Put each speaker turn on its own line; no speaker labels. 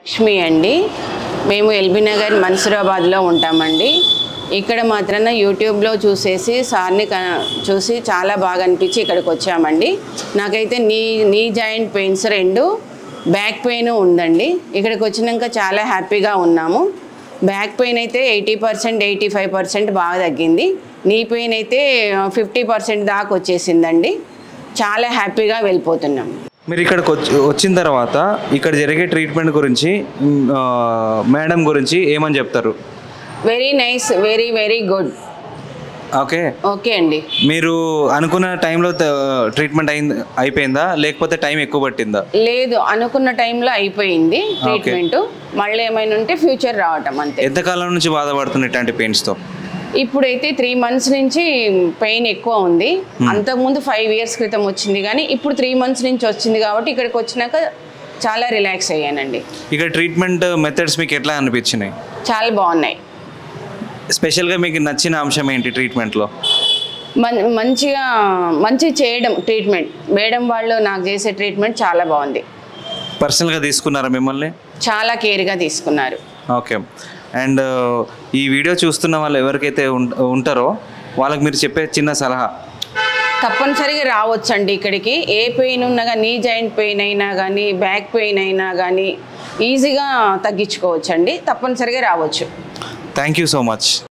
లక్ష్మి అండి. మేము ఎల్బీ నగర్ మన్సూరాబాద్లో ఉంటామండి. ఇక్కడ మాత్రాన యూట్యూబ్లో చూసేసి సార్ని చూసి చాలా బాగా అనిపించి ఇక్కడికి వచ్చామండి. నాకైతే knee joint pains 2 back pain ఉందండి. ఇక్కడికి వచ్చినాక చాలా హ్యాపీగా ఉన్నాము. బ్యాక్ పెయిన్ అయితే 80% 85% బాగా తగ్గింది. నీ పెయిన్ అయితే 50% దాకా వచ్చేసిందండి. చాలా హ్యాపీగా వెళ్ళిపోతున్నాం.
మీరు ఇక్కడికి వచ్చిన తర్వాత ఇక్కడ జరిగే ట్రీట్మెంట్ గురించి మేడం గురించి ఏమని చెప్తారు?
Very nice, very very good.
Okay
అండి.
మీరు అనుకున్న టైంలో ట్రీట్మెంట్ అయిపోయిందా లేకపోతే టైం ఎక్కువ పట్టిందా?
లేదు, అనుకున్న టైంలో అయిపోయింది ట్రీట్మెంట్. మళ్ళీ ఏమైనా ఉంటే ఫ్యూచర్ రావటం అంతే.
ఎంతకాలం నుంచి బాధపడుతున్న ఇట్లాంటి పెయిన్స్తో?
ఇప్పుడైతే 3 months నుంచి పెయిన్ ఎక్కువ ఉంది. అంతకుముందు 5 years క్రితం వచ్చింది, కానీ ఇప్పుడు 3 months నుంచి వచ్చింది కాబట్టి ఇక్కడికి వచ్చినాక చాలా రిలాక్స్ అయ్యానండి.
ఇక్కడ ట్రీట్మెంట్ మెథడ్స్ మీకు ఎట్లా అనిపించినాయి?
చాలా బాగున్నాయి.
స్పెషల్గా మీకు నచ్చిన అంశం ఏంటి ట్రీట్మెంట్లో?
మంచి చేయడం ట్రీట్మెంట్. మేడం వాళ్ళు నాకు చేసే ట్రీట్మెంట్ చాలా బాగుంది.
పర్సనల్గా తీసుకున్నారా మిమ్మల్ని?
చాలా కేర్గా తీసుకున్నారు.
ఓకే. అండ్ ఈ వీడియో చూస్తున్న వాళ్ళు ఎవరికైతే ఉంటారో వాళ్ళకి మీరు చెప్పే చిన్న సలహా?
తప్పనిసరిగా రావచ్చండి ఇక్కడికి. ఏ పెయిన్ ఉన్నా కానీ, నీ జాయింట్ పెయిన్ అయినా కానీ, బ్యాక్ పెయిన్ అయినా కానీ ఈజీగా తగ్గించుకోవచ్చండి. తప్పనిసరిగా రావచ్చు.
Thank you so much.